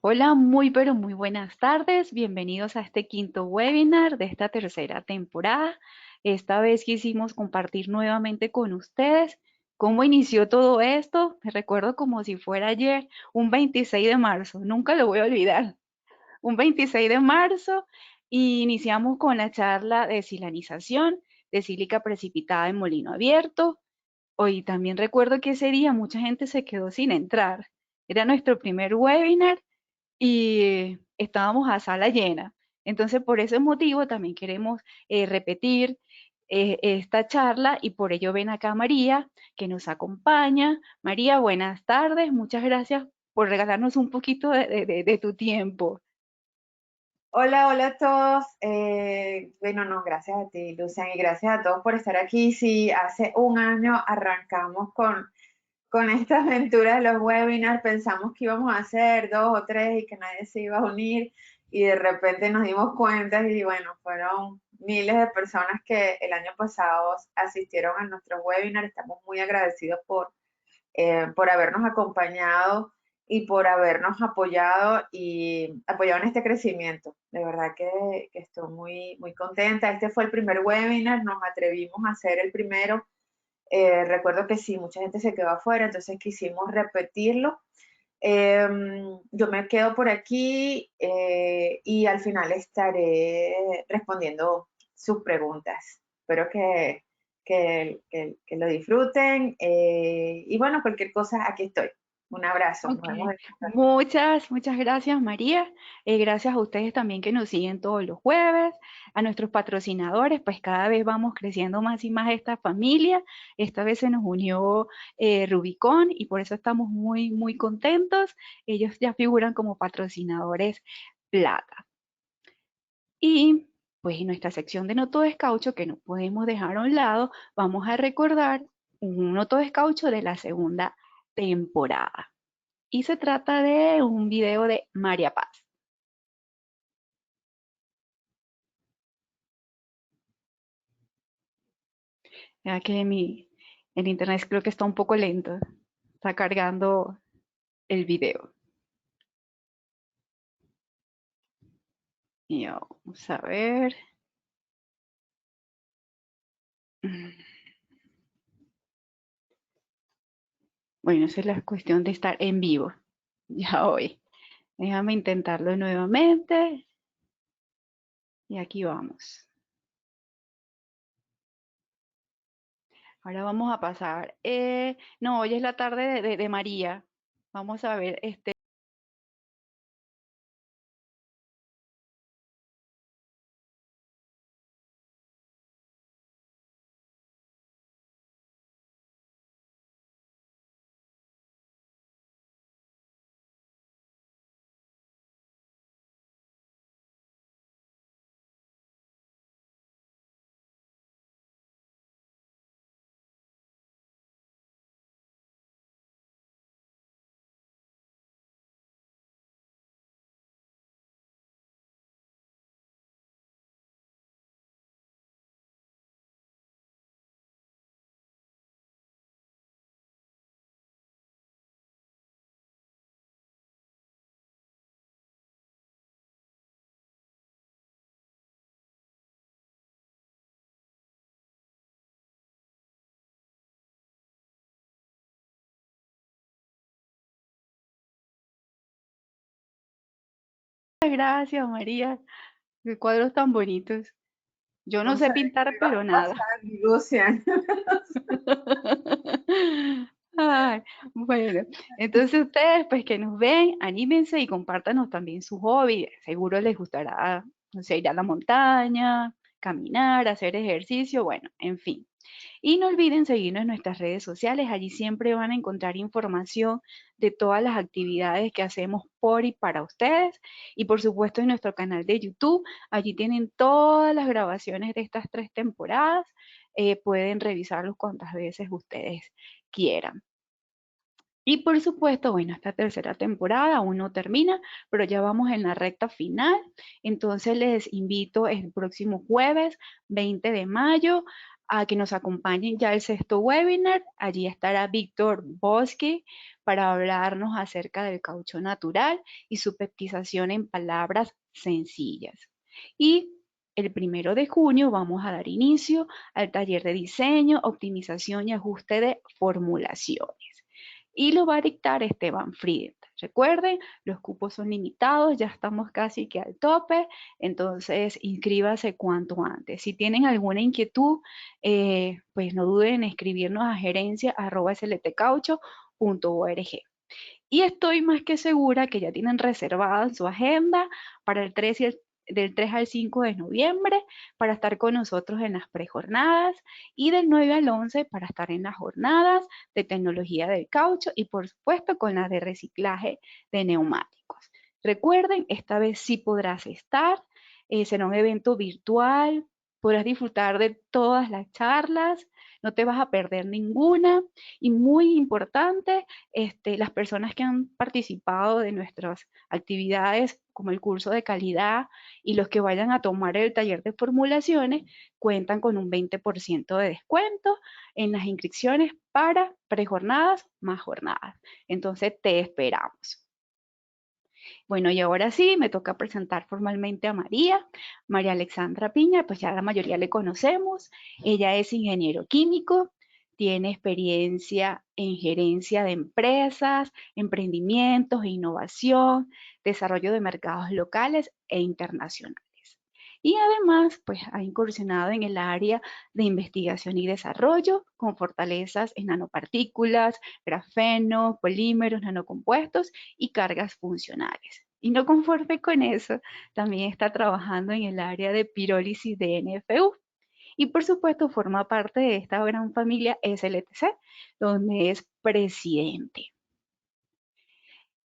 Hola, muy pero muy buenas tardes. Bienvenidos a este quinto webinar de esta tercera temporada. Esta vez quisimos compartir nuevamente con ustedes cómo inició todo esto. Me recuerdo como si fuera ayer, un 26 de marzo. Nunca lo voy a olvidar. Un 26 de marzo y iniciamos con la charla de silanización de sílica precipitada en molino abierto. Hoy también recuerdo que ese día mucha gente se quedó sin entrar. Era nuestro primer webinar y estábamos a sala llena. Entonces, por ese motivo también queremos repetir esta charla y por ello ven acá a María, que nos acompaña. María, buenas tardes. Muchas gracias por regalarnos un poquito de tu tiempo. Hola, hola a todos. Bueno, no, gracias a ti, Lucian, y gracias a todos por estar aquí. Sí, hace un año arrancamos con esta aventura de los webinars, pensamos que íbamos a hacer dos o tres y que nadie se iba a unir, y de repente nos dimos cuenta y bueno, fueron miles de personas que el año pasado asistieron a nuestros webinars. Estamos muy agradecidos por habernos acompañado y por habernos apoyado y apoyado en este crecimiento. De verdad que estoy muy, muy contenta. Este fue el primer webinar, nos atrevimos a hacer el primero. Recuerdo que sí, mucha gente se quedó afuera, entonces quisimos repetirlo. Yo me quedo por aquí y al final estaré respondiendo sus preguntas. Espero que lo disfruten y bueno, cualquier cosa, aquí estoy. Un abrazo, nos Ok, vemos. muchas gracias María. Gracias a ustedes también que nos siguen todos los jueves, a nuestros patrocinadores, pues cada vez vamos creciendo más y más esta familia. Esta vez se nos unió Rubicon y por eso estamos muy contentos. Ellos ya figuran como patrocinadores plata. Y pues en nuestra sección de No Todo es Caucho, que no podemos dejar a un lado, vamos a recordar un No Todo es Caucho de la segunda temporada. Y se trata de un video de María Paz. Ya que el internet creo que está un poco lento. Está cargando el video. Y vamos a ver. Bueno, esa es la cuestión de estar en vivo. Ya hoy. Déjame intentarlo nuevamente. Y aquí vamos. Ahora vamos a pasar. No, hoy es la tarde de María. Vamos a ver este. Gracias, María. Qué cuadros tan bonitos. Yo no No sé sabía que pintar, me ibas pero a nada. pasar, Lucian. Ay, bueno, entonces ustedes, pues que nos ven, anímense y compártanos también su hobby. Seguro les gustará, no sé, ir a la montaña, caminar, hacer ejercicio, bueno, en fin. Y no olviden seguirnos en nuestras redes sociales, allí siempre van a encontrar información de todas las actividades que hacemos por y para ustedes. Y por supuesto en nuestro canal de YouTube, allí tienen todas las grabaciones de estas tres temporadas. Pueden revisarlos cuantas veces ustedes quieran. Y por supuesto, bueno, esta tercera temporada aún no termina, pero ya vamos en la recta final. Entonces les invito el próximo jueves 20 de mayo a que nos acompañen ya el sexto webinar. Allí estará Víctor Bosque para hablarnos acerca del caucho natural y su peptización en palabras sencillas. Y el 1 de junio vamos a dar inicio al taller de diseño, optimización y ajuste de formulaciones. Y lo va a dictar Esteban Frieden. Recuerden, los cupos son limitados, ya estamos casi que al tope, entonces inscríbase cuanto antes. Si tienen alguna inquietud, pues no duden en escribirnos a gerencia@sltcaucho.org. Y estoy más que segura que ya tienen reservada en su agenda para del 3 al 5 de noviembre para estar con nosotros en las prejornadas y del 9 al 11 para estar en las jornadas de tecnología del caucho y por supuesto con las de reciclaje de neumáticos. Recuerden, esta vez sí podrás estar, será un evento virtual, podrás disfrutar de todas las charlas, no te vas a perder ninguna y muy importante, las personas que han participado de nuestras actividades, como el curso de calidad, y los que vayan a tomar el taller de formulaciones, cuentan con un 20% de descuento en las inscripciones para prejornadas más jornadas. Entonces, te esperamos. Bueno, y ahora sí, me toca presentar formalmente a María, María Alexandra Piña, pues ya la mayoría le conocemos. Ella es ingeniero químico, tiene experiencia en gerencia de empresas, emprendimientos e innovación, desarrollo de mercados locales e internacionales. Y además, pues ha incursionado en el área de investigación y desarrollo con fortalezas en nanopartículas, grafeno, polímeros, nanocompuestos y cargas funcionales. Y no conforme con eso, también está trabajando en el área de pirólisis de NFU. Y por supuesto forma parte de esta gran familia SLTC, donde es presidente.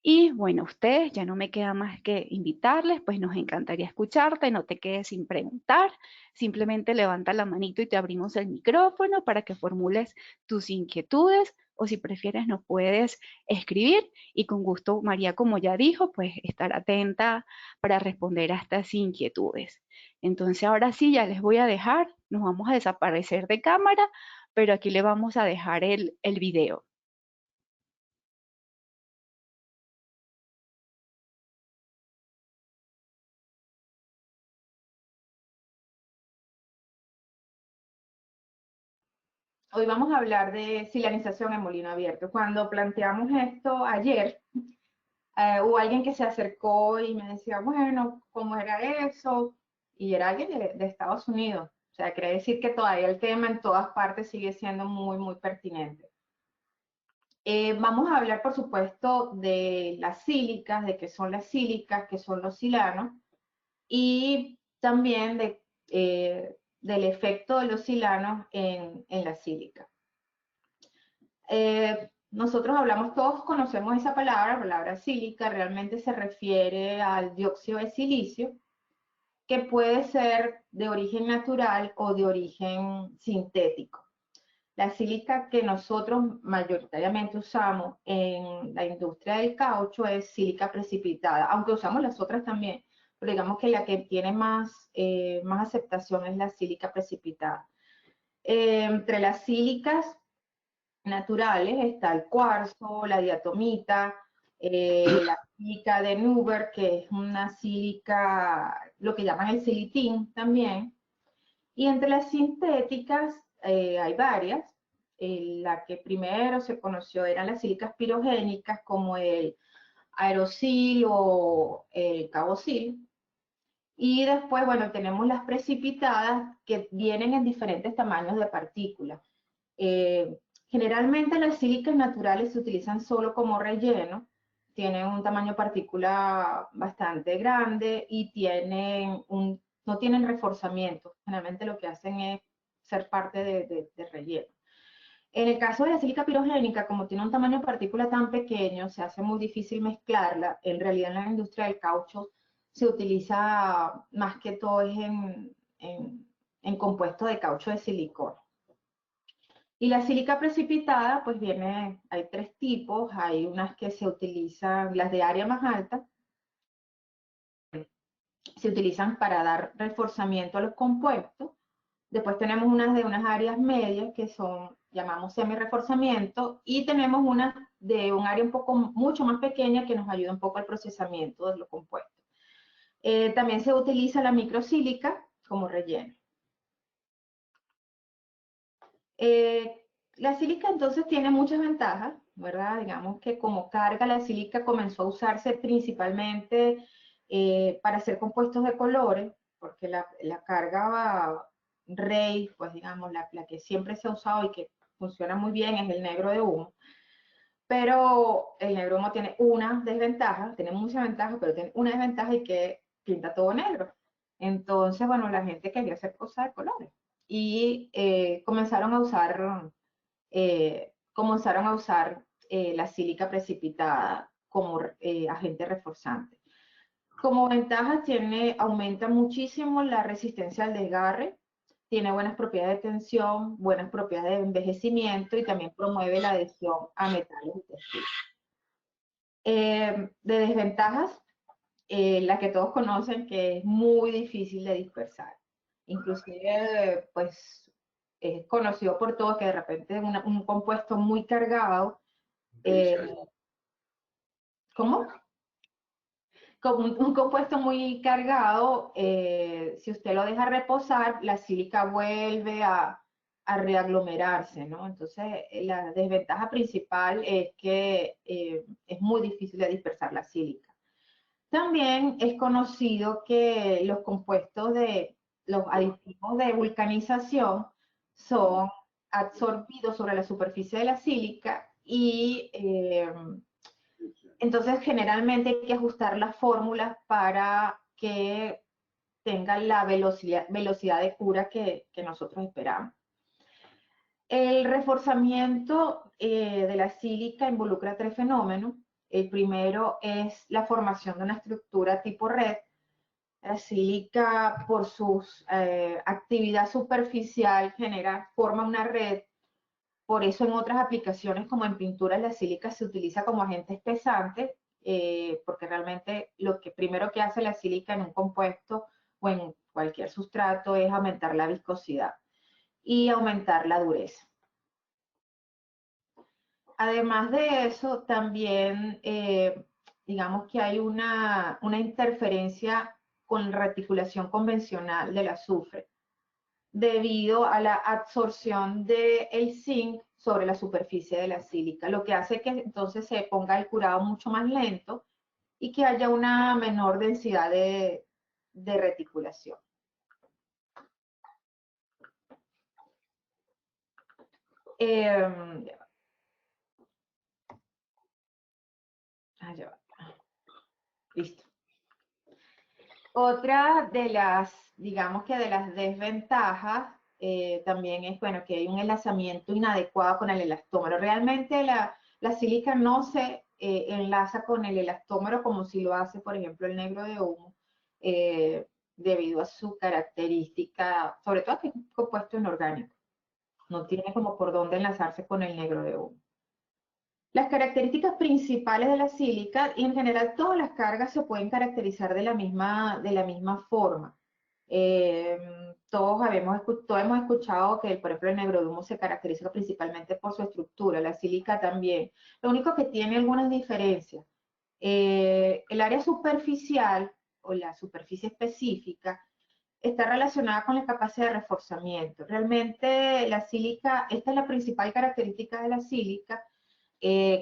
Y bueno, ustedes, ya no me queda más que invitarles, pues nos encantaría escucharte, no te quedes sin preguntar, simplemente levanta la manito y te abrimos el micrófono para que formules tus inquietudes o si prefieres nos puedes escribir y con gusto María, como ya dijo, pues estar atenta para responder a estas inquietudes. Entonces ahora sí, ya les voy a dejar, nos vamos a desaparecer de cámara, pero aquí le vamos a dejar el video. Hoy vamos a hablar de silanización en molino abierto. Cuando planteamos esto ayer, hubo alguien que se acercó y me decía, bueno, ¿cómo era eso? Y era alguien de Estados Unidos. O sea, quiere decir que todavía el tema en todas partes sigue siendo muy, muy pertinente. Vamos a hablar, por supuesto, de las sílicas, de qué son las sílicas, qué son los silanos, y también del efecto de los silanos en la sílica. Nosotros hablamos, todos conocemos esa palabra, la palabra sílica, realmente se refiere al dióxido de silicio, que puede ser de origen natural o de origen sintético. La sílica que nosotros mayoritariamente usamos en la industria del caucho es sílica precipitada, aunque usamos las otras también, pero digamos que la que tiene más aceptación es la sílica precipitada. Entre las sílicas naturales está el cuarzo, la diatomita, la sílica de Nuber, que es una sílica, lo que llaman el silitín también. Y entre las sintéticas hay varias. La que primero se conoció eran las sílicas pirogénicas, como el aerosil o el cabosil. Y después, bueno, tenemos las precipitadas que vienen en diferentes tamaños de partículas. Eh, Generalmente las sílicas naturales se utilizan solo como relleno, tienen un tamaño partícula bastante grande y no tienen reforzamiento. Generalmente lo que hacen es ser parte de relleno. En el caso de la sílica pirogénica, como tiene un tamaño de partícula tan pequeño, se hace muy difícil mezclarla. En realidad en la industria del caucho se utiliza más que todo en compuesto de caucho de silicona. Y la sílica precipitada, pues hay tres tipos, hay unas que se utilizan, las de área más alta, se utilizan para dar reforzamiento a los compuestos, Después tenemos unas de unas áreas medias que son, llamamos semi-reforzamiento, y tenemos unas de un área mucho más pequeña que nos ayuda un poco al procesamiento de los compuestos. También se utiliza la microsílica como relleno. La sílica entonces tiene muchas ventajas, ¿verdad? Digamos que como carga la sílica comenzó a usarse principalmente para hacer compuestos de colores, porque la carga rey, pues digamos, la que siempre se ha usado y que funciona muy bien es el negro de humo. Pero el negro de humo tiene una desventaja, tiene muchas ventajas, pero tiene una desventaja y que pinta todo negro. Entonces, bueno, la gente quería hacer cosas de colores y comenzaron a usar la sílica precipitada como agente reforzante. Como ventaja aumenta muchísimo la resistencia al desgarre, tiene buenas propiedades de tensión, buenas propiedades de envejecimiento y también promueve la adhesión a metales y textiles. De desventajas, la que todos conocen, que es muy difícil de dispersar. Inclusive, pues, es conocido por todos que de repente un compuesto muy cargado, ¿cómo? Como un compuesto muy cargado, si usted lo deja reposar, la sílica vuelve a reaglomerarse, ¿no? Entonces, la desventaja principal es que es muy difícil de dispersar la sílica. También es conocido que los compuestos los aditivos de vulcanización son absorbidos sobre la superficie de la sílica y entonces generalmente hay que ajustar las fórmulas para que tengan la velocidad de cura que nosotros esperamos. El reforzamiento de la sílica involucra tres fenómenos. El primero es la formación de una estructura tipo red. La sílica, por su actividad superficial, forma una red. Por eso en otras aplicaciones, como en pinturas, la sílica se utiliza como agente espesante, porque realmente lo que primero que hace la sílica en un compuesto o en cualquier sustrato es aumentar la viscosidad y aumentar la dureza. Además de eso, también digamos que hay una interferencia con la reticulación convencional del azufre, debido a la absorción del zinc sobre la superficie de la sílica, lo que hace que entonces se ponga el curado mucho más lento y que haya una menor densidad de reticulación. Ya va. Listo. Otra de las, digamos que de las desventajas también es, bueno, que hay un enlazamiento inadecuado con el elastómero. Realmente la sílica no se enlaza con el elastómero como si lo hace, por ejemplo, el negro de humo, debido a su característica, sobre todo que es un compuesto inorgánico. No tiene como por dónde enlazarse con el negro de humo. Las características principales de la sílica, y en general todas las cargas se pueden caracterizar de la misma forma. Todos hemos escuchado que, por ejemplo, el negro de humo se caracteriza principalmente por su estructura, la sílica también. Lo único que tiene algunas diferencias. El área superficial o la superficie específica está relacionada con la capacidad de reforzamiento. Realmente la sílica, esta es la principal característica de la sílica.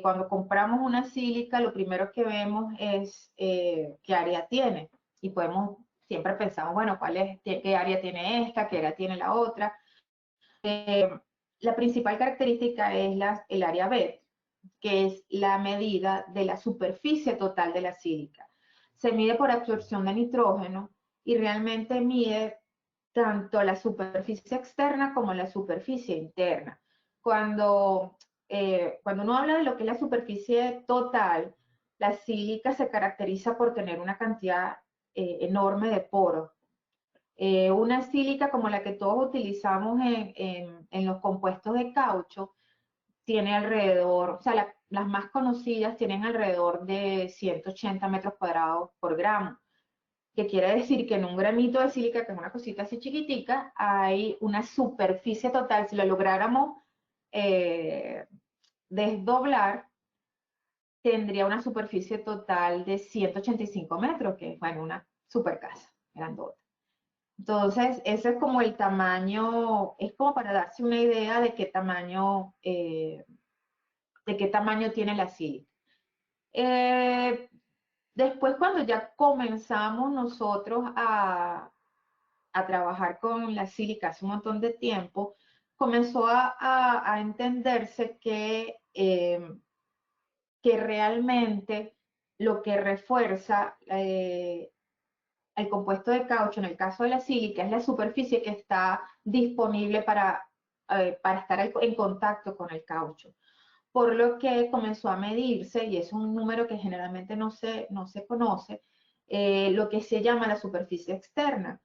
Cuando compramos una sílica, lo primero que vemos es qué área tiene. Y siempre pensamos, bueno, qué área tiene esta, qué área tiene la otra. La principal característica es el área B, que es la medida de la superficie total de la sílica. Se mide por absorción de nitrógeno y realmente mide tanto la superficie externa como la superficie interna. Cuando uno habla de lo que es la superficie total, la sílica se caracteriza por tener una cantidad enorme de poros. Una sílica como la que todos utilizamos en los compuestos de caucho tiene alrededor, o sea, las más conocidas tienen alrededor de 180 metros cuadrados por gramo. que quiere decir que en un granito de sílica, que es una cosita así chiquitica, hay una superficie total. Si lo lográramos desdoblar, tendría una superficie total de 185 metros, que es, bueno, una super casa grandota. Entonces, ese es como el tamaño, es como para darse una idea de qué tamaño tiene la sílica. Después, cuando ya comenzamos nosotros a trabajar con la sílica hace un montón de tiempo, comenzó a entenderse que realmente lo que refuerza el compuesto de caucho, en el caso de la sílica, es la superficie que está disponible para estar en contacto con el caucho. Por lo que comenzó a medirse, y es un número que generalmente no se conoce, lo que se llama la superficie externa.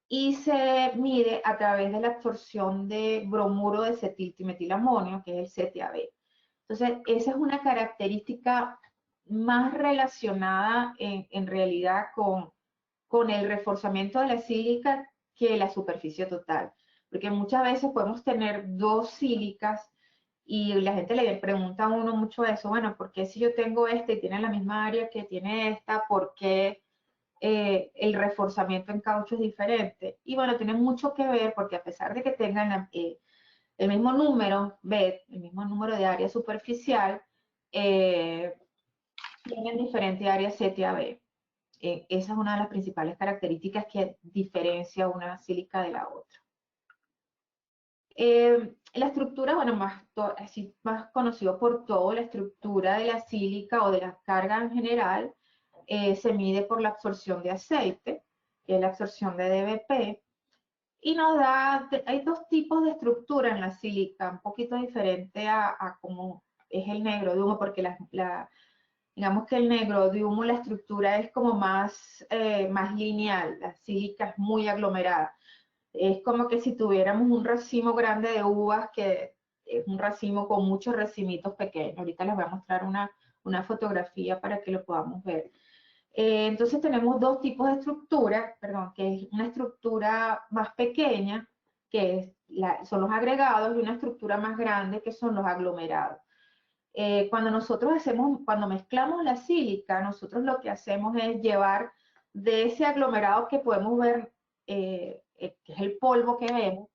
Y se mide a través de la absorción de bromuro de cetiltimetilamonio, que es el CTAB. Entonces, esa es una característica más relacionada en realidad con el reforzamiento de la sílica que la superficie total. Porque muchas veces podemos tener dos sílicas y la gente le pregunta a uno mucho eso, bueno, ¿por qué si yo tengo esta y tiene la misma área que tiene esta, por qué el reforzamiento en caucho es diferente? Y bueno, tiene mucho que ver porque a pesar de que tengan el mismo número, BET, el mismo número de área superficial, eh, tienen diferente área CTAB. Esa es una de las principales características que diferencia una sílica de la otra. La estructura, bueno, más conocido por todo, la estructura de la sílica o de la carga en general, se mide por la absorción de aceite, que es la absorción de DBP, y nos da, hay dos tipos de estructura en la sílica, un poquito diferente a cómo es el negro de humo, porque digamos que el negro de humo, la estructura es como más lineal, la sílica es muy aglomerada. Es como que si tuviéramos un racimo grande de uvas, que es un racimo con muchos racimitos pequeños. Ahorita les voy a mostrar una fotografía para que lo podamos ver. Entonces tenemos dos tipos de estructura, perdón, que es una estructura más pequeña, que son los agregados, y una estructura más grande, que son los aglomerados. Cuando mezclamos la sílica, nosotros lo que hacemos es llevar de ese aglomerado que podemos ver, que es el polvo que vemos,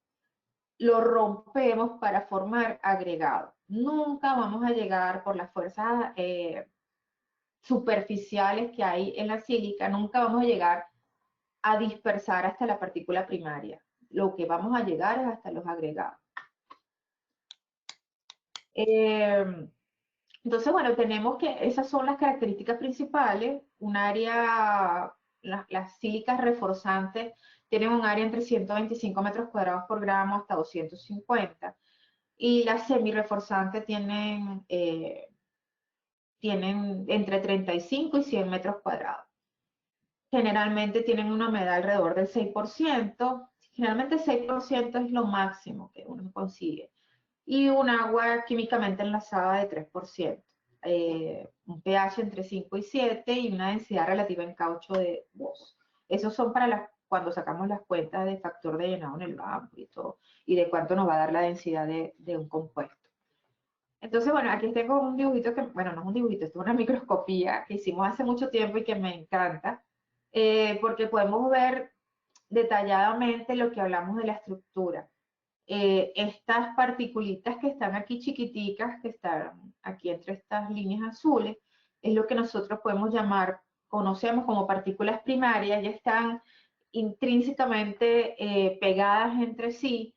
lo rompemos para formar agregado. Nunca vamos a llegar por las fuerzas superficiales que hay en la sílica, nunca vamos a llegar a dispersar hasta la partícula primaria. Lo que vamos a llegar es hasta los agregados. Entonces, bueno, tenemos que esas son las características principales. Un área, las sílicas reforzantes tienen un área entre 125 metros cuadrados por gramo hasta 250. Y las semireforzantes tienen entre 35 y 100 metros cuadrados. Generalmente tienen una humedad alrededor del 6%. Generalmente 6% es lo máximo que uno consigue. Y un agua químicamente enlazada de 3%. Un pH entre 5 y 7 y una densidad relativa en caucho de 2. Esos son para cuando sacamos las cuentas de factor de llenado en el banco y todo, y de cuánto nos va a dar la densidad de un compuesto. Entonces, bueno, aquí tengo un dibujito que, bueno, no es un dibujito, esto es una microscopía que hicimos hace mucho tiempo y que me encanta, porque podemos ver detalladamente lo que hablamos de la estructura. Estas particulitas que están aquí chiquiticas, que están aquí entre estas líneas azules, es lo que nosotros conocemos como partículas primarias, ya están intrínsecamente pegadas entre sí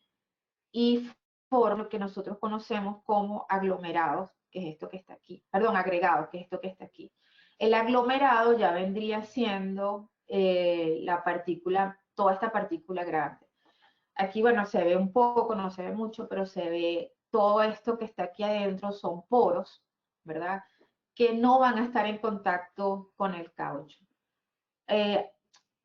y por lo que nosotros conocemos como aglomerados, que es esto que está aquí, perdón, agregados, que es esto que está aquí. El aglomerado ya vendría siendo toda esta partícula grande. Aquí, bueno, se ve un poco, no se ve mucho, pero se ve todo esto que está aquí adentro son poros, ¿verdad? Que no van a estar en contacto con el caucho.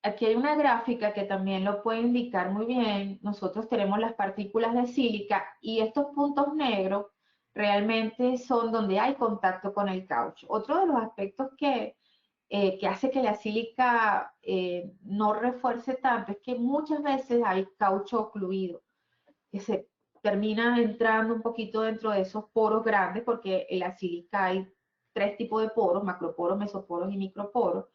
Aquí hay una gráfica que también lo puede indicar muy bien. Nosotros tenemos las partículas de sílica y estos puntos negros realmente son donde hay contacto con el caucho. Otro de los aspectos que que hace que la sílica no refuerce tanto, es que muchas veces hay caucho ocluido, que se termina entrando un poquito dentro de esos poros grandes, porque en la sílica hay tres tipos de poros: macroporos, mesoporos y microporos,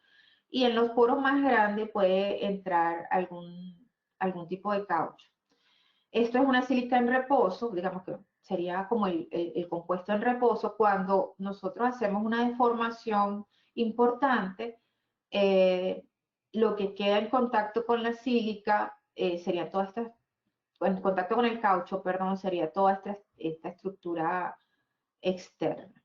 y en los poros más grandes puede entrar algún tipo de caucho. Esto es una sílica en reposo, digamos que sería como el compuesto en reposo. Cuando nosotros hacemos una deformación importante, lo que queda en contacto con la sílica sería toda esta, en contacto con el caucho, perdón, sería toda esta estructura externa.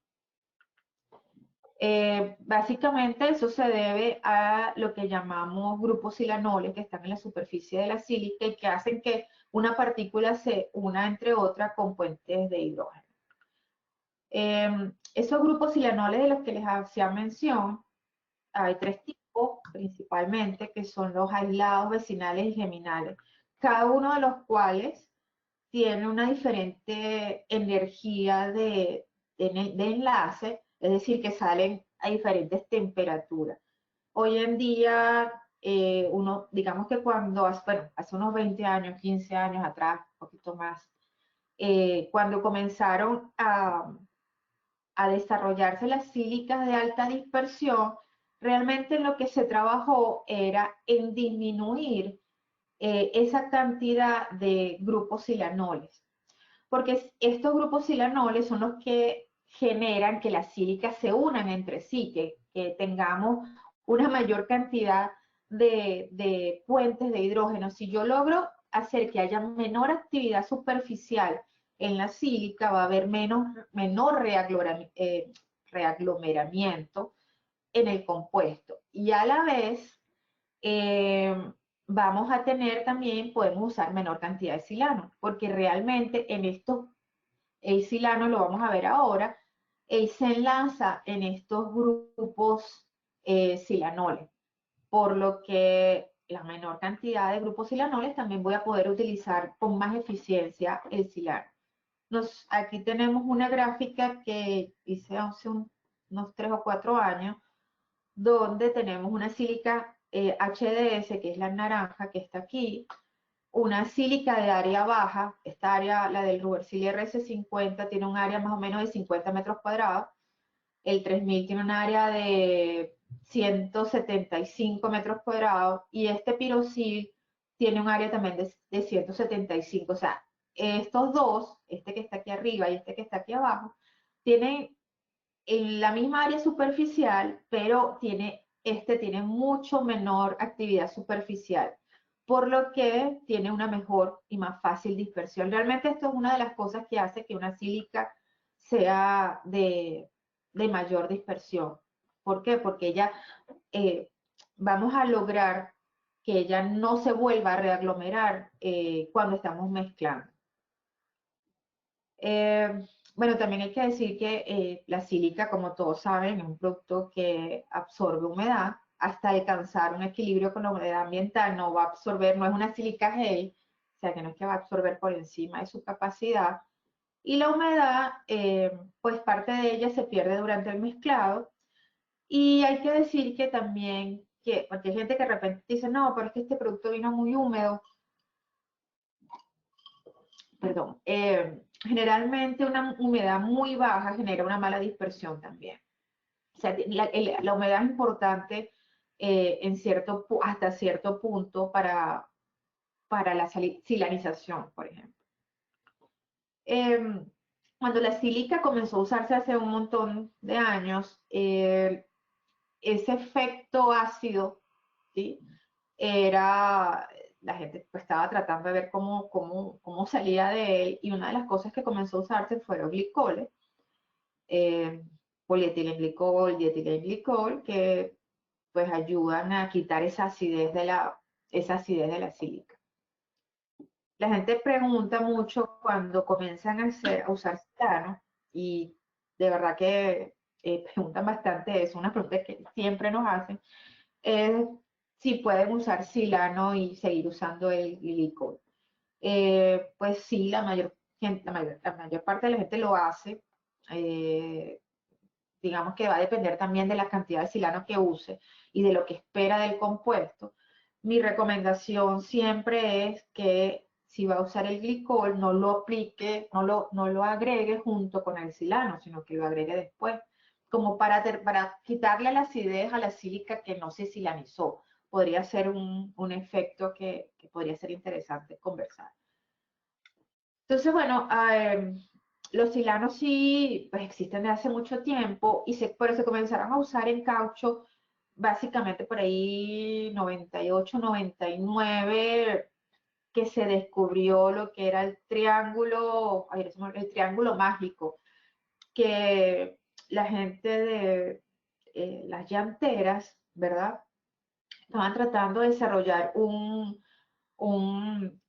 Básicamente eso se debe a lo que llamamos grupos silanoles que están en la superficie de la sílica y que hacen que una partícula se una entre otra con puentes de hidrógeno. Esos grupos silanoles de los que les hacía mención, hay tres tipos principalmente, que son los aislados, vecinales y geminales, cada uno de los cuales tiene una diferente energía de enlace, es decir, que salen a diferentes temperaturas. Hoy en día, digamos que cuando, bueno, hace unos 20 años, 15 años atrás, un poquito más, cuando comenzaron a desarrollarse las sílicas de alta dispersión, realmente lo que se trabajó era en disminuir esa cantidad de grupos silanoles, porque estos grupos silanoles son los que generan que las sílicas se unan entre sí, que tengamos una mayor cantidad de puentes de hidrógeno. Si yo logro hacer que haya menor actividad superficial en la sílica, va a haber menor reaglomeramiento en el compuesto. Y a la vez, vamos a tener también, podemos usar menor cantidad de silano, porque realmente en estos, el silano, lo vamos a ver ahora, él se enlaza en estos grupos silanoles, por lo que la menor cantidad de grupos silanoles también voy a poder utilizar con más eficiencia el silano. Aquí tenemos una gráfica que hice hace unos 3 o 4 años, donde tenemos una sílica HDS, que es la naranja que está aquí, una sílica de área baja. Esta área, la del Rubersil RS50, tiene un área más o menos de 50 metros cuadrados. El 3000 tiene un área de 175 metros cuadrados, y este pirosil tiene un área también de 175. O sea, estos dos, este que está aquí arriba y este que está aquí abajo, tienen en la misma área superficial, pero este tiene mucho menor actividad superficial, por lo que tiene una mejor y más fácil dispersión. Realmente esto es una de las cosas que hace que una sílica sea de mayor dispersión. ¿Por qué? Porque ella, vamos a lograr que ella no se vuelva a reaglomerar cuando estamos mezclando. Bueno, también hay que decir que la sílica, como todos saben, es un producto que absorbe humedad hasta alcanzar un equilibrio con la humedad ambiental. No va a absorber, no es una sílica gel, o sea que no es que va a absorber por encima de su capacidad. Y la humedad, pues parte de ella se pierde durante el mezclado. Y hay que decir que también, porque hay gente que de repente dice, no, pero es que este producto vino muy húmedo. Perdón, generalmente una humedad muy baja genera una mala dispersión también. O sea, la humedad es importante hasta cierto punto para la silanización, por ejemplo. Cuando la sílica comenzó a usarse hace un montón de años, ese efecto ácido, ¿sí? La gente pues, estaba tratando de ver cómo salía de él, y una de las cosas que comenzó a usarse fueron glicoles, polietilenglicol, dietilenglicol, que pues ayudan a quitar esa acidez de la sílica. La gente pregunta mucho cuando comienzan a usar silano, y de verdad que preguntan bastante eso, una pregunta que siempre nos hacen, es si pueden usar silano y seguir usando el glicol. Pues sí, la mayor parte de la gente lo hace. digamos que va a depender también de la cantidad de silano que use y de lo que espera del compuesto. Mi recomendación siempre es que si va a usar el glicol, no lo aplique, no lo agregue junto con el silano, sino que lo agregue después, como para quitarle la acidez a la sílica que no se silanizó. Podría ser un efecto que podría ser interesante conversar. Entonces, bueno, los silanos sí pues, existen desde hace mucho tiempo, pero se comenzaron a usar en caucho básicamente por ahí 98, 99, que se descubrió lo que era el triángulo, el triángulo mágico, que la gente de las llanteras, ¿verdad? Estaban tratando de desarrollar un, un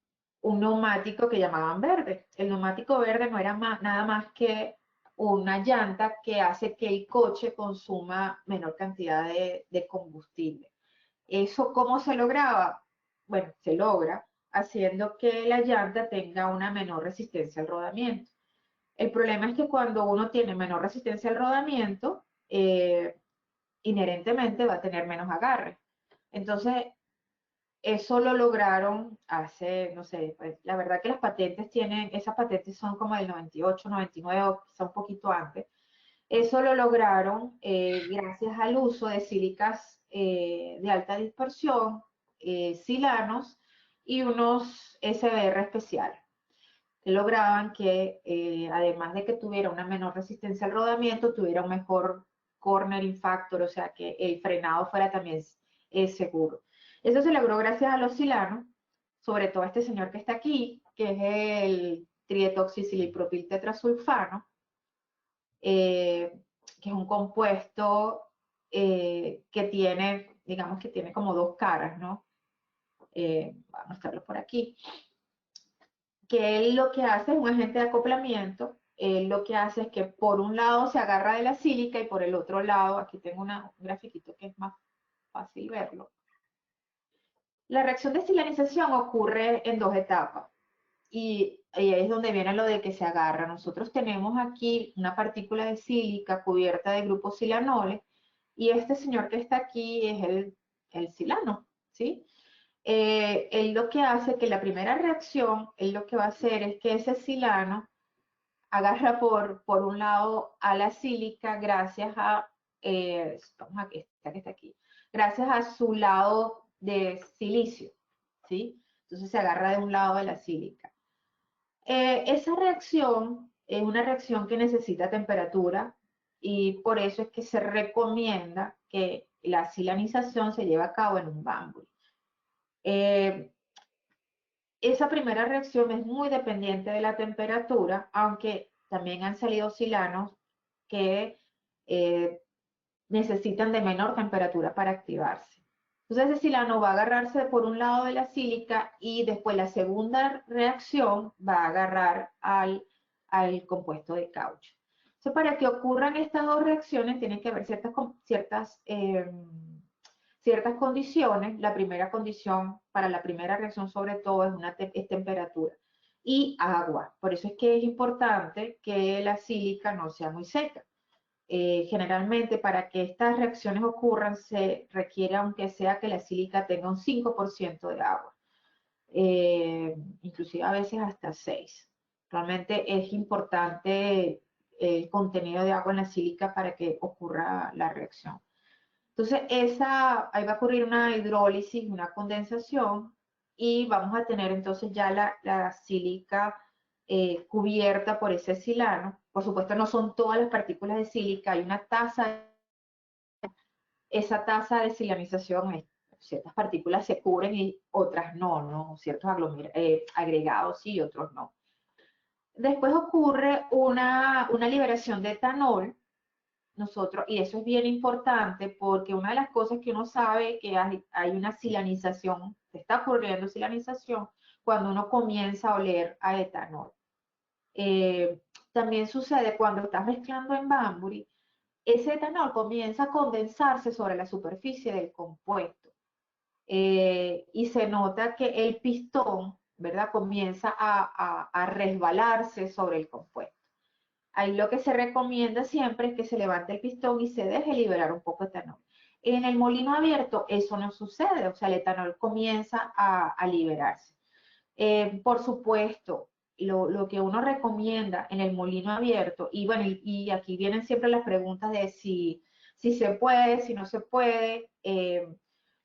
neumático que llamaban verde. El neumático verde no era nada más que una llanta que hace que el coche consuma menor cantidad de combustible. ¿Eso cómo se lograba? Bueno, se logra haciendo que la llanta tenga una menor resistencia al rodamiento. El problema es que cuando uno tiene menor resistencia al rodamiento, inherentemente va a tener menos agarre. Entonces, eso lo lograron hace, no sé, pues, la verdad que esas patentes son como del 98, 99 o quizá un poquito antes. Eso lo lograron gracias al uso de sílicas de alta dispersión, silanos y unos SBR especiales. Que lograban que, además de que tuviera una menor resistencia al rodamiento, tuviera un mejor cornering factor, o sea, que el frenado fuera también seguro. Eso se logró gracias a los silanos, sobre todo a este señor que está aquí, que es el trietoxicilipropil tetrasulfano, que es un compuesto que tiene, digamos que tiene como dos caras, ¿no? Voy a mostrarlo por aquí. Que él lo que hace es un agente de acoplamiento. Él lo que hace es que por un lado se agarra de la sílica y por el otro lado, aquí tengo un grafiquito que es más fácil verlo. La reacción de silanización ocurre en dos etapas. Y ahí es donde viene lo de que se agarra. Nosotros tenemos aquí una partícula de sílica cubierta de grupos silanoles y este señor que está aquí es el silano, ¿sí? Él lo que hace que la primera reacción, él lo que va a hacer es que ese silano agarra por un lado a la sílica gracias a, vamos a esta que está aquí, gracias a su lado de silicio, ¿sí? Entonces se agarra de un lado de la sílica. Esa reacción es una reacción que necesita temperatura y por eso es que se recomienda que la silanización se lleve a cabo en un bambú. Esa primera reacción es muy dependiente de la temperatura, aunque también han salido silanos que necesitan de menor temperatura para activarse. Entonces ese silano va a agarrarse por un lado de la sílica y después la segunda reacción va a agarrar al compuesto de caucho. Entonces para que ocurran estas dos reacciones tienen que haber ciertas condiciones. La primera condición para la primera reacción sobre todo es temperatura y agua. Por eso es que es importante que la sílica no sea muy seca. Generalmente para que estas reacciones ocurran se requiere aunque sea que la sílica tenga un 5% de agua, inclusive a veces hasta 6. Realmente es importante el contenido de agua en la sílica para que ocurra la reacción. Entonces ahí va a ocurrir una hidrólisis, una condensación y vamos a tener entonces ya la sílica cubierta por ese silano. Por supuesto, no son todas las partículas de sílica, hay una tasa, esa tasa de silanización, ciertas partículas se cubren y otras no, ¿no? Ciertos agregados sí y otros no. Después ocurre una liberación de etanol, y eso es bien importante porque una de las cosas que uno sabe que hay una silanización, está ocurriendo silanización cuando uno comienza a oler a etanol. También sucede cuando estás mezclando en Banbury, ese etanol comienza a condensarse sobre la superficie del compuesto y se nota que el pistón, ¿verdad? Comienza a resbalarse sobre el compuesto. Ahí lo que se recomienda siempre es que se levante el pistón y se deje liberar un poco de etanol. En el molino abierto eso no sucede, o sea, el etanol comienza a liberarse. Por supuesto, lo que uno recomienda en el molino abierto, y bueno, y aquí vienen siempre las preguntas de si se puede, si no se puede.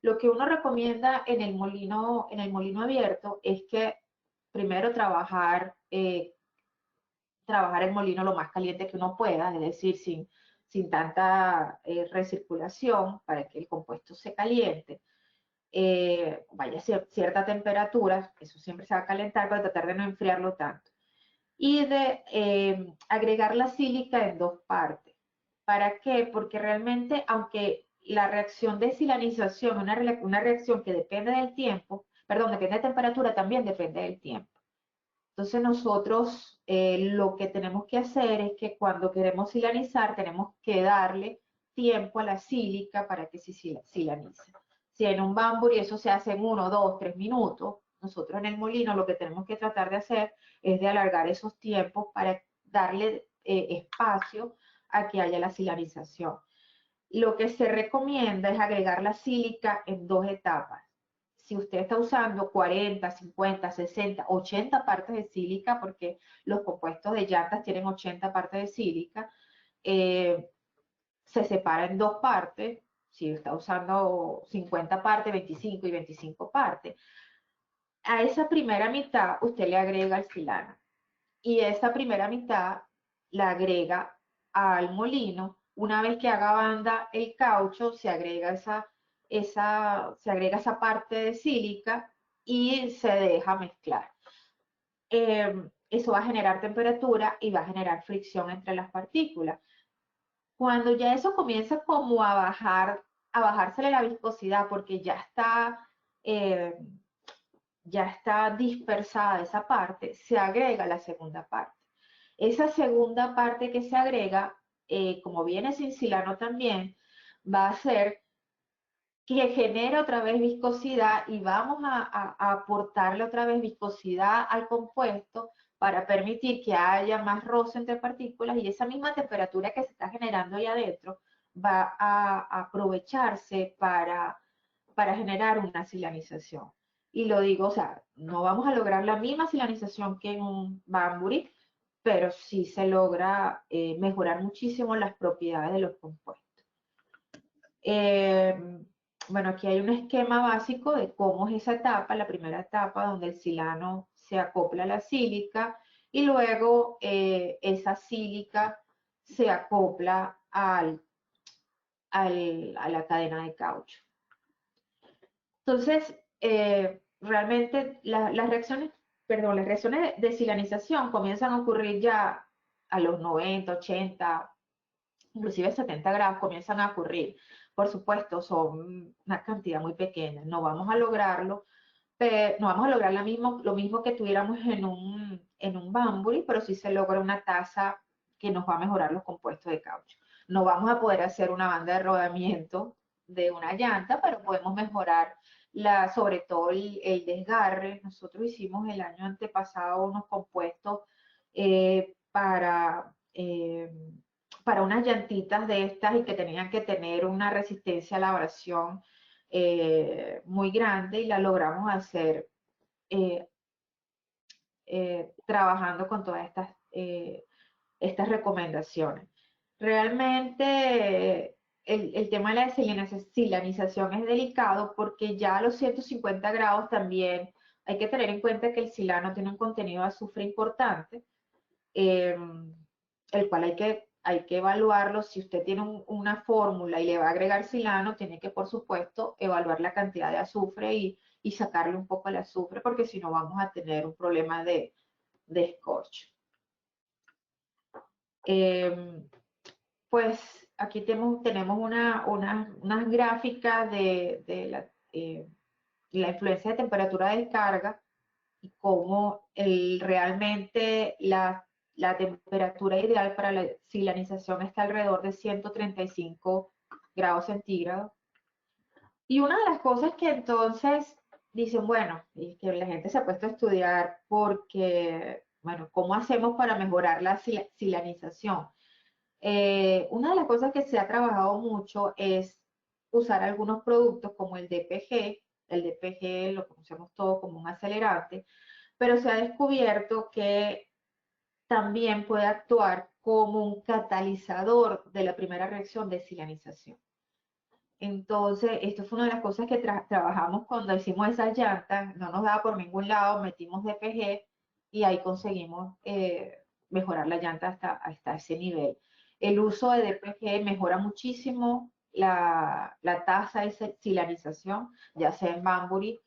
Lo que uno recomienda en el molino abierto es que primero trabajar el molino lo más caliente que uno pueda, es decir, sin tanta recirculación para que el compuesto se caliente. Vaya a cierta temperatura, eso siempre se va a calentar para tratar de no enfriarlo tanto. Y de agregar la sílica en dos partes. ¿Para qué? Porque realmente, aunque la reacción de silanización es una reacción que depende del tiempo, perdón, depende de temperatura, también depende del tiempo. Entonces nosotros lo que tenemos que hacer es que cuando queremos silanizar tenemos que darle tiempo a la sílica para que se silanice. Si en un bambú y eso se hace en 1, 2, 3 minutos, nosotros en el molino lo que tenemos que tratar de hacer es de alargar esos tiempos para darle espacio a que haya la silanización. Lo que se recomienda es agregar la sílica en dos etapas. Si usted está usando 40, 50, 60, 80 partes de sílica, porque los compuestos de llantas tienen 80 partes de sílica, se separa en dos partes. Si está usando 50 partes, 25 y 25 partes. A esa primera mitad usted le agrega el silano y esa primera mitad la agrega al molino. Una vez que haga banda el caucho, se agrega esa parte de sílica y se deja mezclar. Eso va a generar temperatura y va a generar fricción entre las partículas. Cuando ya eso comienza como a bajársele la viscosidad porque ya está dispersada esa parte, se agrega la segunda parte. Esa segunda parte que se agrega, como viene sin silano también, va a hacer que genere otra vez viscosidad y vamos a aportarle otra vez viscosidad al compuesto para permitir que haya más roce entre partículas y esa misma temperatura que se está generando ahí adentro va a aprovecharse para generar una silanización. Y lo digo, o sea, no vamos a lograr la misma silanización que en un Banbury, pero sí se logra mejorar muchísimo las propiedades de los compuestos. Bueno, aquí hay un esquema básico de cómo es esa etapa, la primera etapa donde el silano se acopla a la sílica y luego esa sílica se acopla a la cadena de caucho. Entonces, realmente las reacciones de silanización comienzan a ocurrir ya a los 90, 80, inclusive 70 grados comienzan a ocurrir. Por supuesto, son una cantidad muy pequeña. No vamos a lograrlo, pero no vamos a lograr lo mismo que tuviéramos en un Banbury, pero sí se logra una tasa que nos va a mejorar los compuestos de caucho. No vamos a poder hacer una banda de rodamiento de una llanta, pero podemos mejorar sobre todo el desgarre. Nosotros hicimos el año antepasado unos compuestos para unas llantitas de estas y que tenían que tener una resistencia a la abrasión muy grande y la logramos hacer eh, trabajando con todas estas recomendaciones. Realmente el tema de la silanización es delicado porque ya a los 150 grados también hay que tener en cuenta que el silano tiene un contenido de azufre importante, el cual hay que evaluarlo. Si usted tiene una fórmula y le va a agregar silano, tiene que, por supuesto, evaluar la cantidad de azufre y sacarle un poco el azufre, porque si no vamos a tener un problema de escorcho. Pues aquí tenemos unas gráficas de la influencia de temperatura de descarga y cómo realmente la temperatura ideal para la silanización está alrededor de 135 grados centígrados. Y una de las cosas que entonces dicen, bueno, y que la gente se ha puesto a estudiar porque bueno, ¿cómo hacemos para mejorar la silanización? Una de las cosas que se ha trabajado mucho es usar algunos productos como el DPG. El DPG lo conocemos todos como un acelerante, pero se ha descubierto que también puede actuar como un catalizador de la primera reacción de silanización. Entonces, esto fue una de las cosas que trabajamos cuando hicimos esas llantas, no nos daba por ningún lado, metimos DPG y ahí conseguimos mejorar la llanta hasta ese nivel. El uso de DPG mejora muchísimo la tasa de silanización, ya sea en Banbury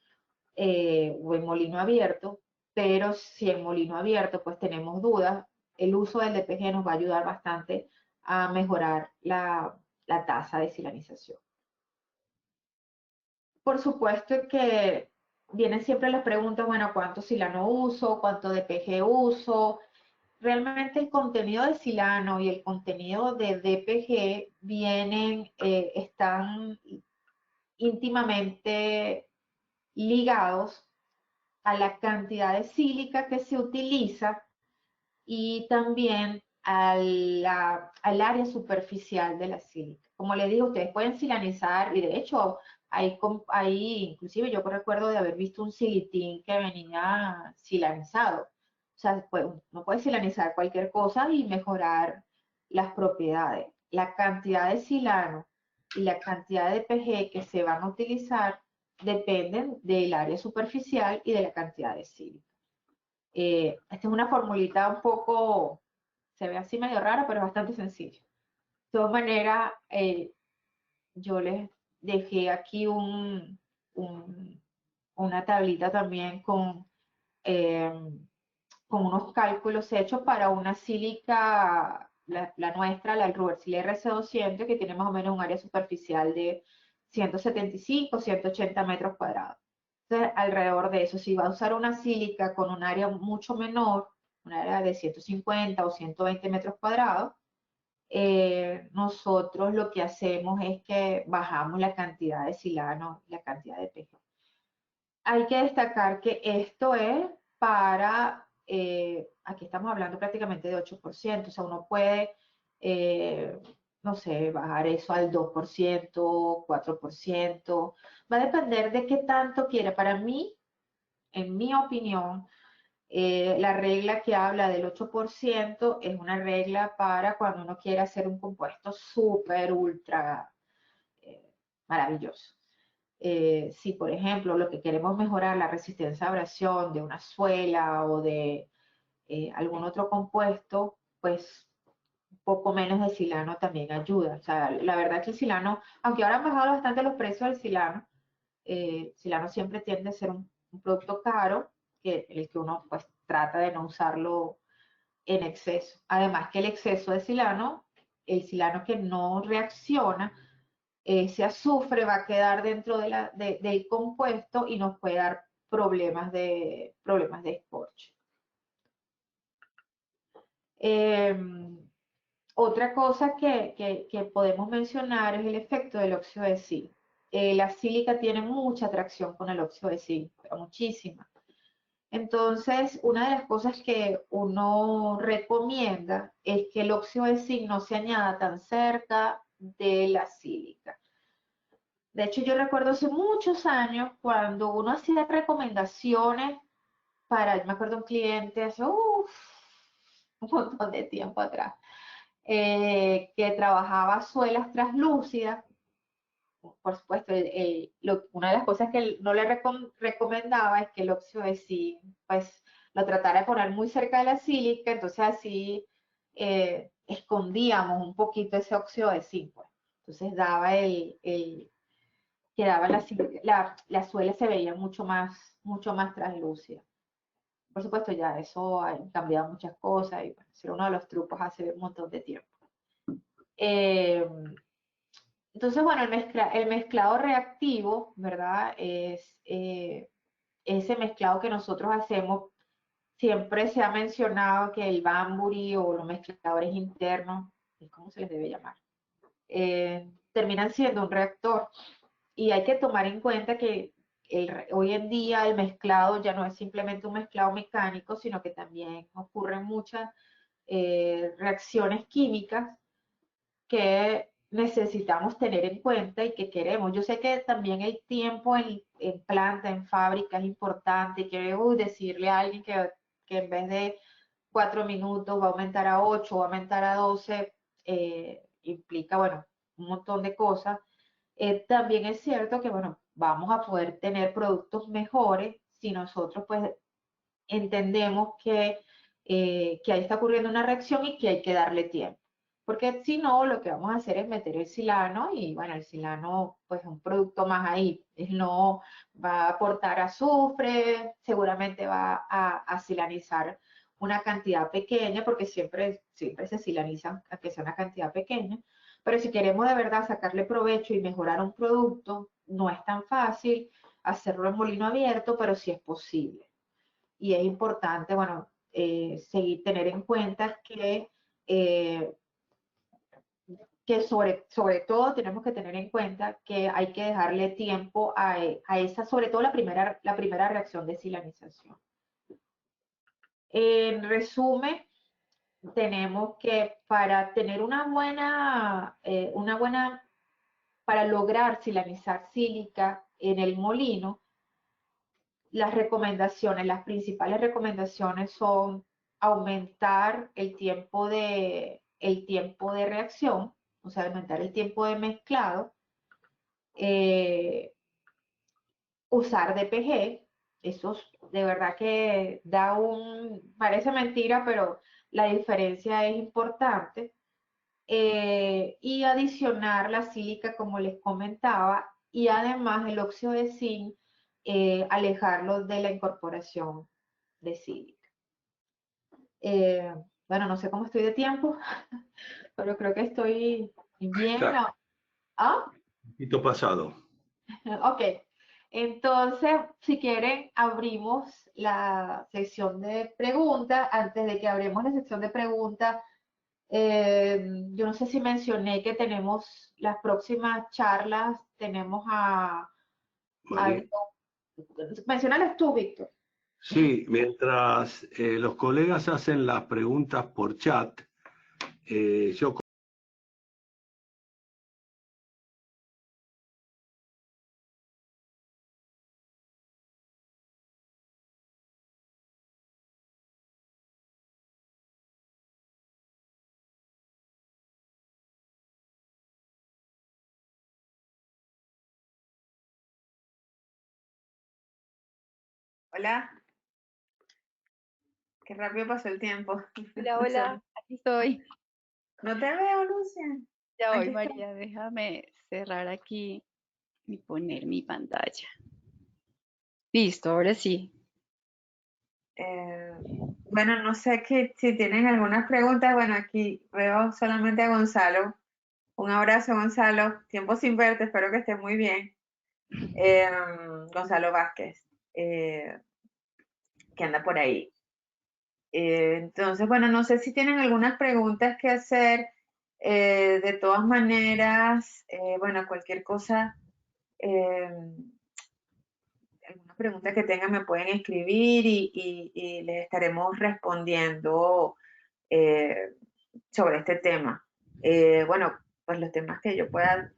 o en molino abierto, pero si en molino abierto pues tenemos dudas, el uso del DPG nos va a ayudar bastante a mejorar la tasa de silanización. Por supuesto que vienen siempre las preguntas, bueno, ¿cuánto silano uso? ¿Cuánto DPG uso? Realmente el contenido de silano y el contenido de DPG están íntimamente ligados a la cantidad de sílica que se utiliza y también al área superficial de la sílica. Como les digo, ustedes pueden silanizar y de hecho hay inclusive yo recuerdo de haber visto un silitín que venía silanizado. O sea, uno puede silanizar cualquier cosa y mejorar las propiedades. La cantidad de silano y la cantidad de PG que se van a utilizar dependen del área superficial y de la cantidad de sílica. Esta es una formulita un poco, se ve así medio rara, pero es bastante sencilla. De todas maneras, yo les dejé aquí una tablita también eh, con unos cálculos hechos para una sílica, la nuestra, la Rubersil RC200, que tiene más o menos un área superficial de 175, 180 metros cuadrados. Entonces, alrededor de eso, si va a usar una sílica con un área mucho menor, un área de 150 o 120 metros cuadrados, nosotros lo que hacemos es que bajamos la cantidad de silano y la cantidad de PG. Hay que destacar que esto es para, aquí estamos hablando prácticamente de 8%, o sea, uno puede, no sé, bajar eso al 2%, 4%, va a depender de qué tanto quiera. Para mí, en mi opinión, la regla que habla del 8% es una regla para cuando uno quiere hacer un compuesto súper, ultra eh, maravilloso. Si, por ejemplo, lo que queremos mejorar la resistencia a abrasión de una suela o de algún otro compuesto, pues un poco menos de silano también ayuda. O sea, la verdad es que el silano, aunque ahora han bajado bastante los precios del silano, el silano siempre tiende a ser un producto caro, el que uno pues trata de no usarlo en exceso. Además que el exceso de silano, el silano que no reacciona, ese azufre va a quedar dentro del compuesto y nos puede dar problemas de escorche. Otra cosa que podemos mencionar es el efecto del óxido de zinc. La sílica tiene mucha atracción con el óxido de zinc, pero muchísima. Entonces, una de las cosas que uno recomienda es que el óxido de zinc no se añada tan cerca de la sílica. De hecho, yo recuerdo hace muchos años cuando uno hacía recomendaciones para, me acuerdo un cliente hace un montón de tiempo atrás, que trabajaba suelas translúcidas. Por supuesto, una de las cosas que él no le recomendaba es que el óxido de zinc, pues, lo tratara de poner muy cerca de la sílica, entonces así escondíamos un poquito ese óxido de zinc, pues. Entonces quedaba la suela se veía mucho más translúcida. Por supuesto, ya eso ha cambiado muchas cosas y bueno, ese era uno de los trucos hace un montón de tiempo. Eh, entonces, bueno, el mezclado reactivo, ¿verdad? Es ese mezclado que nosotros hacemos. Siempre se ha mencionado que el Banbury o los mezcladores internos, es como se les debe llamar, terminan siendo un reactor. Y hay que tomar en cuenta que hoy en día el mezclado ya no es simplemente un mezclado mecánico, sino que también ocurren muchas reacciones químicas que necesitamos tener en cuenta y que queremos. Yo sé que también el tiempo en planta, en fábrica es importante y quiero decirle a alguien que en vez de 4 minutos va a aumentar a 8, va a aumentar a 12, implica, bueno, un montón de cosas. También es cierto que, bueno, vamos a poder tener productos mejores si nosotros pues entendemos que ahí está ocurriendo una reacción y que hay que darle tiempo. Porque si no, lo que vamos a hacer es meter el silano y bueno, el silano pues es un producto más ahí. Él no va a aportar azufre, seguramente va a silanizar una cantidad pequeña, porque siempre se silanizan a que sea una cantidad pequeña. Pero si queremos de verdad sacarle provecho y mejorar un producto, no es tan fácil hacerlo en molino abierto, pero sí es posible. Y es importante, bueno, tener en cuenta eh, que sobre todo tenemos que tener en cuenta que hay que dejarle tiempo a esa, sobre todo la primera reacción de silanización. En resumen, tenemos que para tener para lograr silanizar sílica en el molino, las principales recomendaciones son aumentar el tiempo de reacción, o sea, aumentar el tiempo de mezclado, eh, usar DPG, eso de verdad que parece mentira, pero la diferencia es importante, y adicionar la sílica, como les comentaba, y además el óxido de zinc, alejarlo de la incorporación de sílica. Bueno, no sé cómo estoy de tiempo, pero creo que estoy bien. Claro, ¿Ah? un poquito pasado. Ok. Entonces, si quieren, abrimos la sección de preguntas. Antes de que abramos la sección de preguntas, yo no sé si mencioné que tenemos las próximas charlas, tenemos María. menciónales tú, Víctor. Sí, mientras los colegas hacen las preguntas por chat, yo... Hola, qué rápido pasó el tiempo. Hola, hola, aquí estoy. No te veo, Lucia. Ya voy, Aquí está. María, déjame cerrar aquí y poner mi pantalla. Listo, ahora sí. Bueno, no sé si tienen algunas preguntas. Bueno, aquí veo solamente a Gonzalo. Un abrazo, Gonzalo. Tiempo sin verte, espero que estés muy bien. Gonzalo Vázquez, que anda por ahí. Entonces, bueno, no sé si tienen algunas preguntas que hacer. De todas maneras, bueno, cualquier cosa, alguna pregunta que tengan me pueden escribir y les estaremos respondiendo sobre este tema. Bueno, pues los temas que que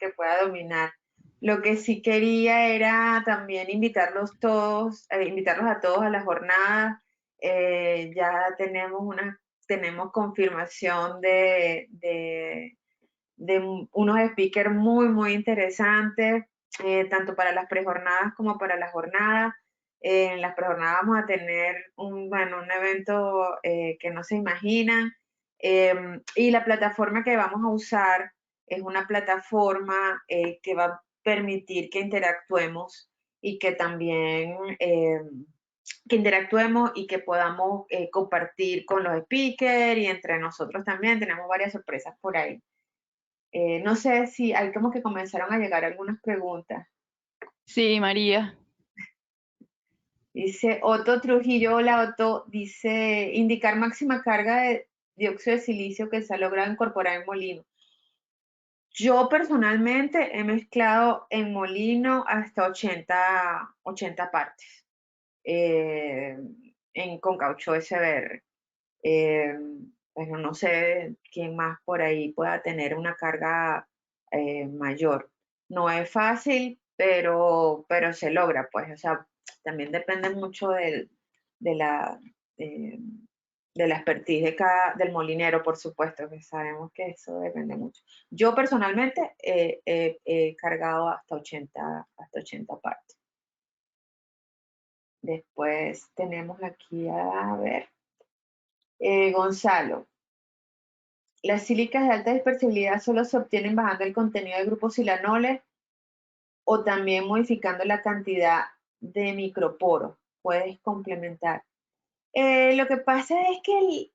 pueda dominar. Lo que sí quería era también invitarlos a todos a la jornada. Ya tenemos confirmación de unos speakers muy, muy interesantes, tanto para las prejornadas como para la jornada. En las prejornadas vamos a tener un evento que no se imaginan. Y la plataforma que vamos a usar es una plataforma que va a permitir que interactuemos y que también que interactuemos y que podamos compartir con los speakers y entre nosotros también. Tenemos varias sorpresas por ahí. No sé si hay como que comenzaron a llegar algunas preguntas. Sí, María. Dice Otto Trujillo, hola Otto, dice indicar máxima carga de dióxido de silicio que se ha logrado incorporar en molino. Yo personalmente he mezclado en molino hasta 80 partes con caucho SBR. Bueno, no sé quién más por ahí pueda tener una carga mayor. No es fácil, pero se logra, pues. O sea, también depende mucho de la, eh, de la expertise del molinero, por supuesto, que sabemos que eso depende mucho. Yo personalmente he cargado hasta 80 partes. Después tenemos aquí, a ver, Gonzalo. Las sílicas de alta dispersibilidad solo se obtienen bajando el contenido de grupos silanoles o también modificando la cantidad de microporos. Puedes complementar. Lo que pasa es que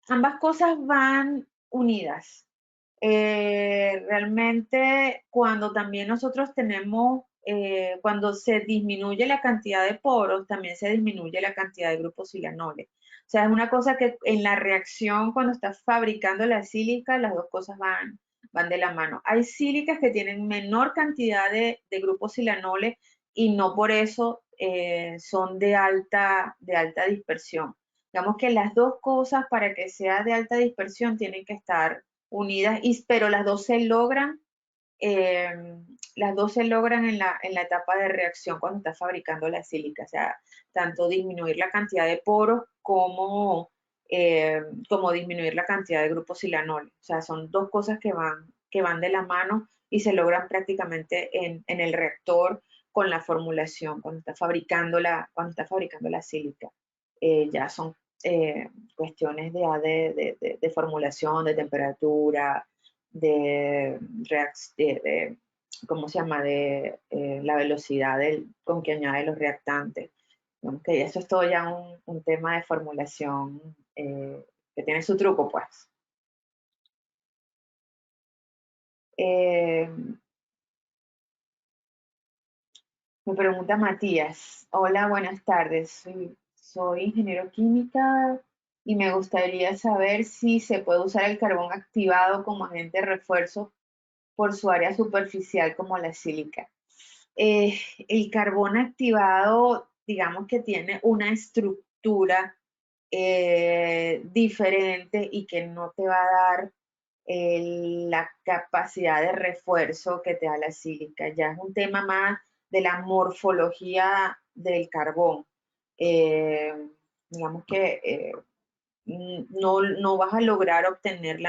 ambas cosas van unidas. Realmente cuando también nosotros tenemos, cuando se disminuye la cantidad de poros, también se disminuye la cantidad de grupos silanoles. O sea, es una cosa que en la reacción, cuando estás fabricando la sílica, las dos cosas van de la mano. Hay sílicas que tienen menor cantidad de grupos silanoles y no por eso son de alta dispersión. Digamos que las dos cosas para que sea de alta dispersión tienen que estar unidas, pero las dos se logran en la etapa de reacción cuando estás fabricando la sílica, o sea, tanto disminuir la cantidad de poros como disminuir la cantidad de grupos silanoles. O sea, son dos cosas que van de la mano y se logran prácticamente en el reactor con la formulación, cuando estás fabricando la sílica. Ya son cuestiones de formulación, de temperatura, ¿cómo se llama? De la velocidad con que añade los reactantes. Digamos que eso es todo ya un tema de formulación que tiene su truco, pues. Me pregunta Matías. Hola, buenas tardes. Soy ingeniero química y me gustaría saber si se puede usar el carbón activado como agente de refuerzo por su área superficial como la sílica. El carbón activado, digamos que tiene una estructura diferente y que no te va a dar la capacidad de refuerzo que te da la sílica. Ya es un tema más de la morfología del carbón. Digamos que no vas a lograr obtener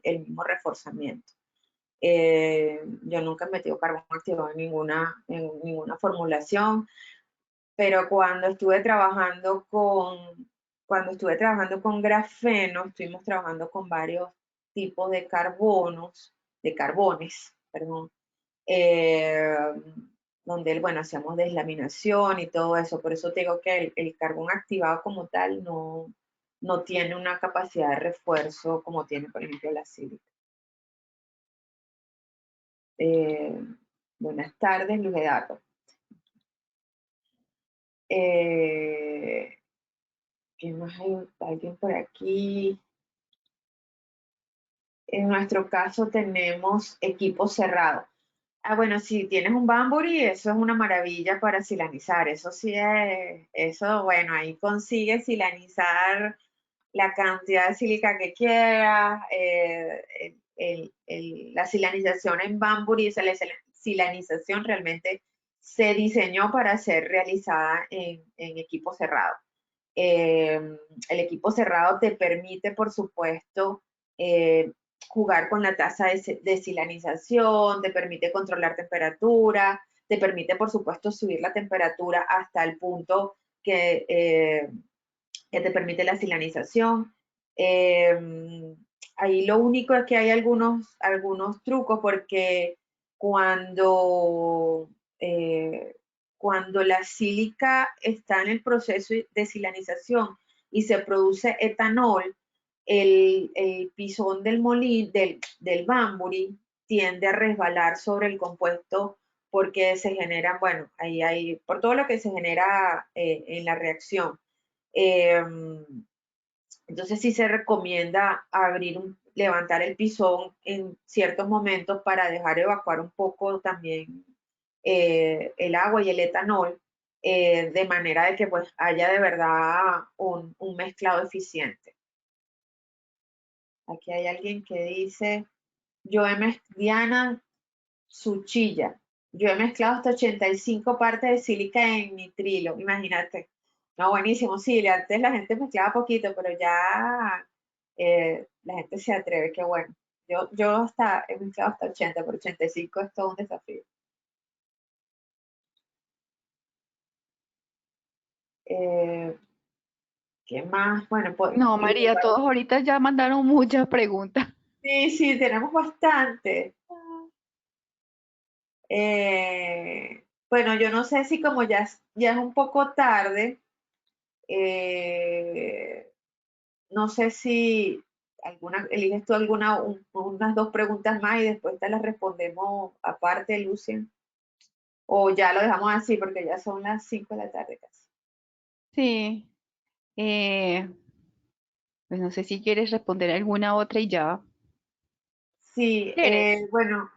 el mismo reforzamiento. Yo nunca he metido carbón activado en ninguna formulación, pero cuando estuve trabajando con grafeno, estuvimos trabajando con varios tipos de carbones, perdón, eh, donde, bueno, hacíamos deslaminación y todo eso. Por eso te digo que el carbón activado como tal no tiene una capacidad de refuerzo como tiene, por ejemplo, la sílica. Buenas tardes, Luz Eduardo. ¿Qué más hay? ¿Alguien por aquí? En nuestro caso tenemos equipo cerrado. Bueno, si tienes un Banbury, eso es una maravilla para silanizar. Eso sí bueno, ahí consigues silanizar la cantidad de sílica que quieras. La silanización en Banbury, o sea, la silanización realmente se diseñó para ser realizada en equipo cerrado. El equipo cerrado te permite, por supuesto, jugar con la tasa de silanización, te permite controlar temperatura, te permite, por supuesto, subir la temperatura hasta el punto que te permite la silanización. Ahí lo único es que hay algunos trucos porque cuando la sílica está en el proceso de silanización y se produce etanol, el pisón del Banbury tiende a resbalar sobre el compuesto porque se generan, bueno, por todo lo que se genera en la reacción. Entonces sí se recomienda levantar el pisón en ciertos momentos para dejar evacuar un poco también el agua y el etanol, de manera de que pues haya de verdad un mezclado eficiente. Aquí hay alguien que dice, Diana Suchilla, yo he mezclado hasta 85 partes de sílica en nitrilo, imagínate. No, buenísimo, sí, antes la gente mezclaba poquito, pero ya la gente se atreve, qué bueno. Yo hasta he mezclado hasta 80, pero 85 es todo un desafío. ¿Qué más? Bueno, pues No, María, todos ahorita ya mandaron muchas preguntas. sí, tenemos bastante. Bueno, yo no sé si como ya es un poco tarde, no sé si eliges tú unas dos preguntas más y después te las respondemos aparte, Lucien, o ya lo dejamos así porque ya son las 5 de la tarde casi. Sí. Pues no sé si quieres responder alguna otra y ya. Sí, ¿Quieres? bueno,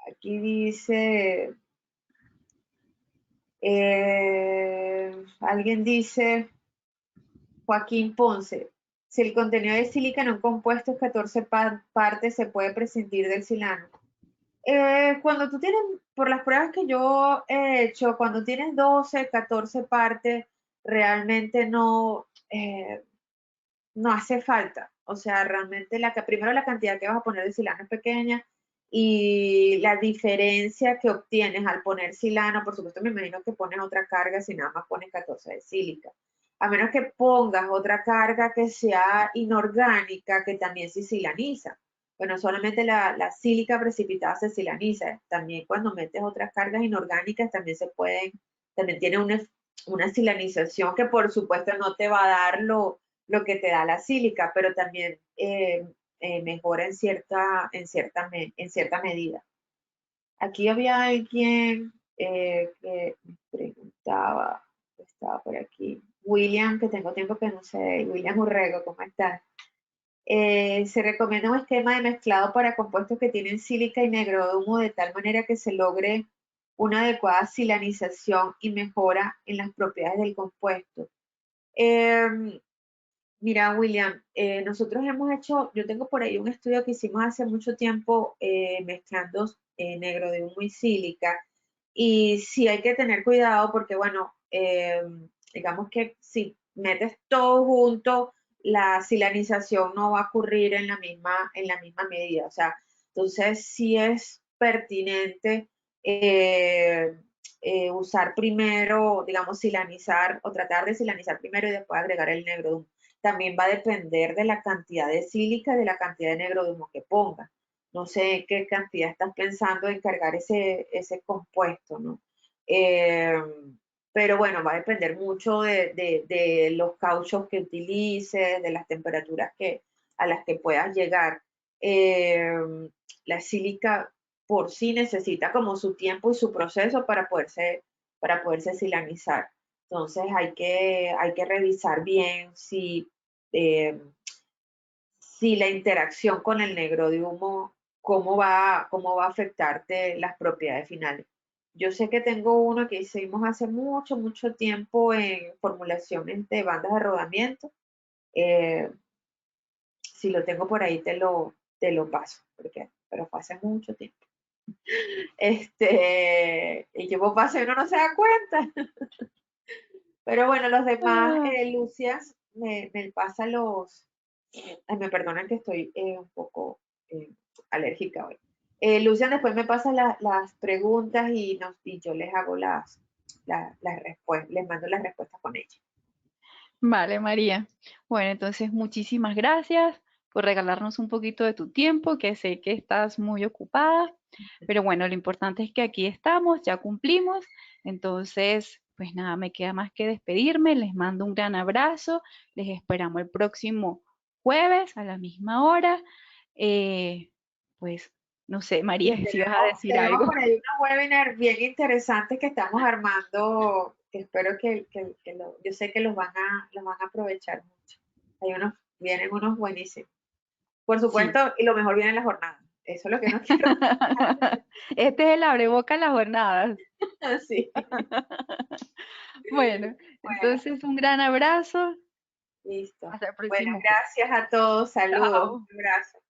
aquí dice, alguien dice, Joaquín Ponce, si el contenido de sílica en un compuesto es 14 partes, se puede prescindir del silano. Cuando tú tienes, por las pruebas que yo he hecho, cuando tienes 12, 14 partes, realmente no hace falta. O sea, realmente primero la cantidad que vas a poner de silano es pequeña y la diferencia que obtienes al poner silano, por supuesto me imagino que pones otra carga si nada más pones 14 de sílica. A menos que pongas otra carga que sea inorgánica, que también se silaniza. Bueno, solamente la sílica precipitada se silaniza. También cuando metes otras cargas inorgánicas también también tiene una silanización que por supuesto no te va a dar lo que te da la sílica, pero también mejora en cierta medida. Aquí había alguien que me preguntaba, estaba por aquí, William, que tengo tiempo que no sé, William Urrego, ¿cómo estás? Se recomienda un esquema de mezclado para compuestos que tienen sílica y negro de humo de tal manera que se logre una adecuada silanización y mejora en las propiedades del compuesto. Mira, William, nosotros hemos hecho, yo tengo por ahí un estudio que hicimos hace mucho tiempo mezclando negro de humo y sílica, y sí hay que tener cuidado porque, bueno, digamos que si metes todo junto, la silanización no va a ocurrir en la misma medida. O sea, entonces sí es pertinente usar primero, digamos, silanizar o tratar de silanizar primero y después agregar el negro de humo. También va a depender de la cantidad de sílica y de la cantidad de negro de humo que pongas. No sé qué cantidad estás pensando en cargar ese compuesto, ¿no? Pero bueno, va a depender mucho de los cauchos que utilices, de las temperaturas a las que puedas llegar. La sílica por sí necesita como su tiempo y su proceso para poderse silanizar. Entonces hay que revisar bien si la interacción con el negro de humo, cómo va a afectarte las propiedades finales. Yo sé que tengo uno que hicimos hace mucho tiempo en formulaciones de bandas de rodamiento. Eh, si lo tengo por ahí, te lo paso, pero fue hace mucho tiempo. Y que vos pasa y uno no se da cuenta. Pero bueno, los demás, Ah, Lucias, me pasa me perdonan que estoy un poco alérgica hoy. Lucian después me pasa las preguntas y yo les hago las respuestas, les mando las respuestas con ella. vale, María. Bueno, entonces muchísimas gracias por regalarnos un poquito de tu tiempo, que sé que estás muy ocupada, pero bueno, lo importante es que aquí estamos, ya cumplimos. Entonces, pues nada, me queda más que despedirme. Les mando un gran abrazo. Les esperamos el próximo jueves a la misma hora. Eh, pues no sé, María, Y si vas a decir tenemos algo. por ahí unos webinars bien interesantes que estamos armando, que espero yo sé que los van a aprovechar mucho. Vienen unos buenísimos. Por supuesto, y lo mejor viene en la jornada. Eso es lo que no quiero. Este es el abreboca de las jornadas. Sí. Bueno, Bueno, entonces un gran abrazo. listo. Hasta el Bueno, próximo. gracias a todos. Saludos. Chao. Un abrazo.